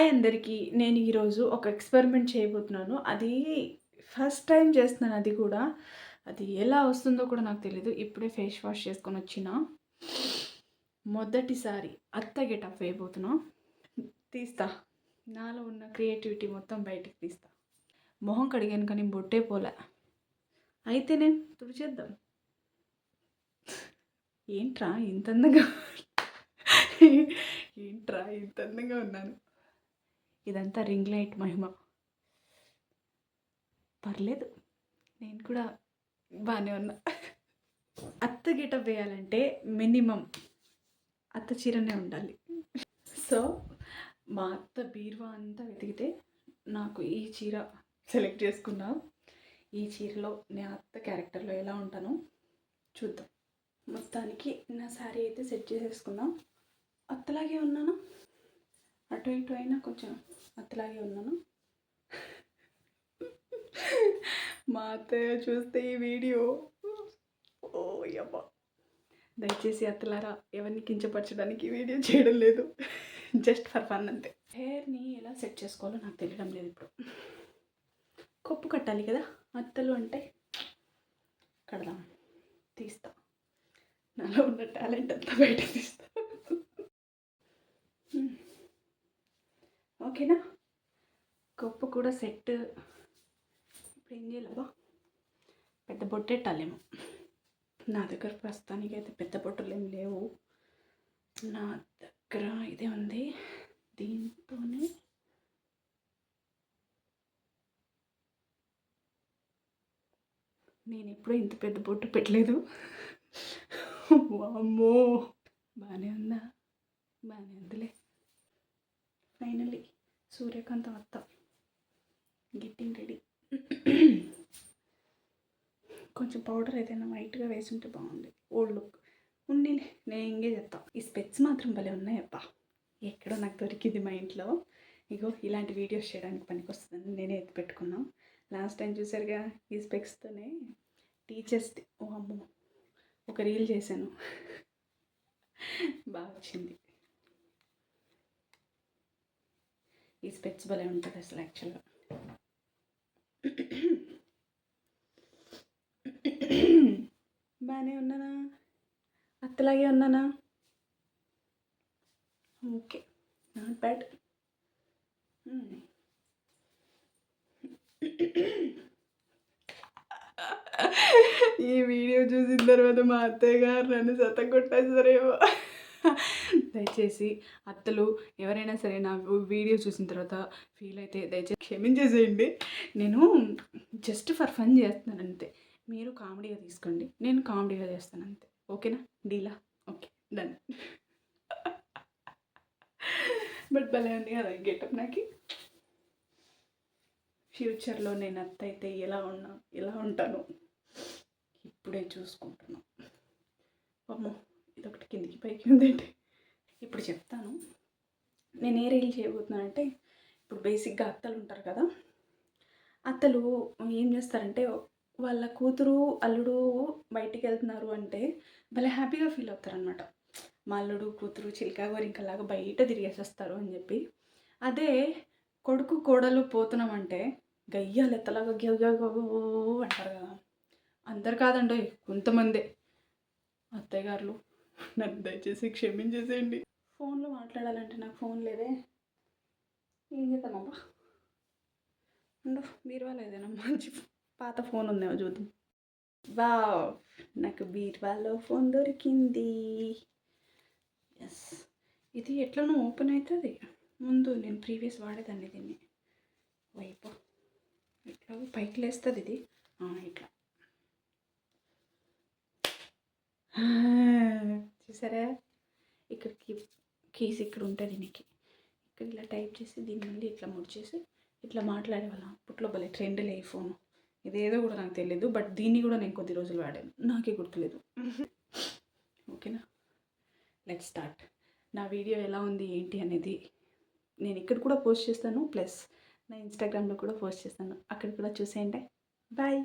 Hi అందరికీ. నేను ఈరోజు ఒక ఎక్స్పెరిమెంట్ చేయబోతున్నాను. అది ఫస్ట్ టైం చేస్తున్నాను. అది కూడా అది ఎలా వస్తుందో కూడా నాకు తెలీదు. ఇప్పుడే ఫేస్ వాష్ చేసుకొని వచ్చిన మొదటిసారి అత్త గెటప్ వేయబోతున్నా. తీస్తా, నాలో ఉన్న క్రియేటివిటీ మొత్తం బయటికి తీస్తా. మొహం కడిగాను కానీ బొట్టే పోలే. అయితే నేను తుడిచేద్దాం. ఏంట్రా ఇంత అందంగా ఏంట్రా ఇంత అందంగా ఉన్నాను. ఇదంతా రింగ్ లైట్ మహిమ. పర్లేదు, నేను కూడా బాగానే ఉన్నా. అత్త గెటప్ వేయాలంటే మినిమం అత్త చీరనే ఉండాలి. సో మా అత్త బీరువా అంతా వెతికితే నాకు ఈ చీర సెలెక్ట్ చేసుకున్నా. ఈ చీరలో నేను అత్త క్యారెక్టర్లో ఎలా ఉంటానో చూద్దాం. మొత్తానికి నా శారీ అయితే సెట్ చేసేసుకున్నా. అత్తలాగే ఉన్నాను, అటు ఇటు అయినా కొంచెం అత్తలాగే ఉన్నాను. మా అత్తయ్య చూస్తే ఈ వీడియో ఓ యబ్బా, దయచేసి అత్తలారా ఎవరిని కించపరచడానికి ఈ వీడియో చేయడం లేదు, జస్ట్ ఫర్ ఫన్ అంతే. హెయిర్ని ఎలా సెట్ చేసుకోవాలో నాకు తెలియడం లేదు. ఇప్పుడు కొప్పు కట్టాలి కదా అత్తలు అంటే, కడదాం. తీస్తా, నాలో ఉన్న టాలెంట్ అంతా బయట తీస్తా. ఓకేనా, కొప్పు కూడా సెట్. ఇప్పుడు ఏం చేయాలబ్బా, పెద్ద బొట్టెట్టాలేమో. నా దగ్గర ప్రస్తుతానికి అయితే పెద్ద బొట్టలు ఏం లేవు. నా దగ్గర ఇదే ఉంది, దీంతోనే నేను ఎప్పుడూ ఇంత పెద్ద బొట్టు పెట్టలేదు. అమ్మో, బాగానే ఉందా? బాగానే ఉందిలే. ఫైనల్లీ సూర్యకాంతం అత్త గెట్టింగ్ రెడీ. కొంచెం పౌడర్ ఏదైనా వైట్గా వేసి ఉంటే బాగుంది. ఓల్డ్ లుక్ ఉంది. నేను ఎంగేజ్ చేస్తా. ఈ స్పెట్స్ మాత్రం భలే ఉన్నాయప్పా. ఎక్కడో నాకు దొరికింది మా ఇంట్లో. ఇగో ఇలాంటి వీడియోస్ చేయడానికి పనికి వస్తుందని నేనే ఎత్తి పెట్టుకున్నాను. లాస్ట్ టైం చూసారుగా, ఈ స్పెక్స్తోనే టీచర్స్ ఓ అమ్మో ఒక రీల్ చేశాను, బాగా వచ్చింది. ఈ స్పెక్స్ భలే ఉంటుంది అసలు యాక్చువల్గా. బాగానే ఉన్నానా? అత్తలాగే ఉన్నానా? Okay, not bad. ఈ వీడియో చూసిన తర్వాత మా అత్తయ్య గారు నన్ను సత కొట్టేస్తారేమో. దయచేసి అత్తలు ఎవరైనా సరే నా వీడియో చూసిన తర్వాత ఫీల్ అయితే దయచేసి క్షమించేసేయండి. నేను జస్ట్ ఫర్ ఫన్ చేస్తున్నాను అంతే. మీరు కామెడీగా తీసుకోండి, నేను కామెడీగా చేస్తాను అంతే. ఓకేనా, డీలా? Okay, done. బట్ భలే ఉంది కదా గెటప్. నాకు ఫ్యూచర్లో నేను అత్త అయితే ఎలా ఉంటాను ఇప్పుడే చూసుకుంటున్నాను. అమ్మో, ఇదొకటి కిందికి పైకి ఉందండి. ఇప్పుడు చెప్తాను నేను ఏ రీల్ చేయబోతున్నాను అంటే, ఇప్పుడు బేసిక్గా అత్తలు ఉంటారు కదా, అత్తలు ఏం చేస్తారంటే వాళ్ళ కూతురు అల్లుడు బయటికి వెళ్తున్నారు అంటే భలే హ్యాపీగా ఫీల్ అవుతారనమాట. మా అల్లుడు కూతురు చిలకా గోరింకలాగా బయట తిరిగేసి వస్తారు అని చెప్పి. అదే కొడుకు కోడలు పోతున్నామంటే గయ్యాలు ఎత్తలాగా అంటారు కదా. అందరు కాదండి, కొంతమందే. అత్తయ్య గారులు నన్ను దయచేసి క్షమించేసేయండి. ఫోన్లో మాట్లాడాలంటే నాకు ఫోన్ లేదే, ఏం చేద్దామబ్బా. ఉండు, బీరువాలో ఏదైనా మంచి పాత ఫోన్ ఉందేమో చూద్దాం. వావ్, నాకు బీరువాలో ఫోన్ దొరికింది. ఎస్, ఇది ఎట్లనో ఓపెన్ అవుతుంది. ముందు నేను ప్రీవియస్ వాడేదాన్ని దీన్ని. వైపు ఇట్లా పైకి లేస్తుంది ఇది, ఇట్లా. చూసారా, ఇక్కడికి కీస్ ఇక్కడ ఉంటుంది దీనికి. ఇక్కడ ఇలా టైప్ చేసి దీని మళ్ళీ ఇట్లా ముడిచేసి ఇట్లా మాట్లాడే వాళ్ళం. అప్పట్లో భలే ట్రెండ్లే ఈ ఫోను. ఇదేదో కూడా నాకు తెలియదు, బట్ దీన్ని కూడా నేను కొద్ది రోజులు వాడాను, నాకే గుర్తులేదు. ఓకేనా, లెట్ స్టార్ట్. నా వీడియో ఎలా ఉంది ఏంటి అనేది నేను ఇక్కడ కూడా పోస్ట్ చేస్తాను, ప్లస్ నా ఇన్స్టాగ్రామ్లో కూడా పోస్ట్ చేస్తాను. అక్కడ కూడా చూసేయండి. బాయ్.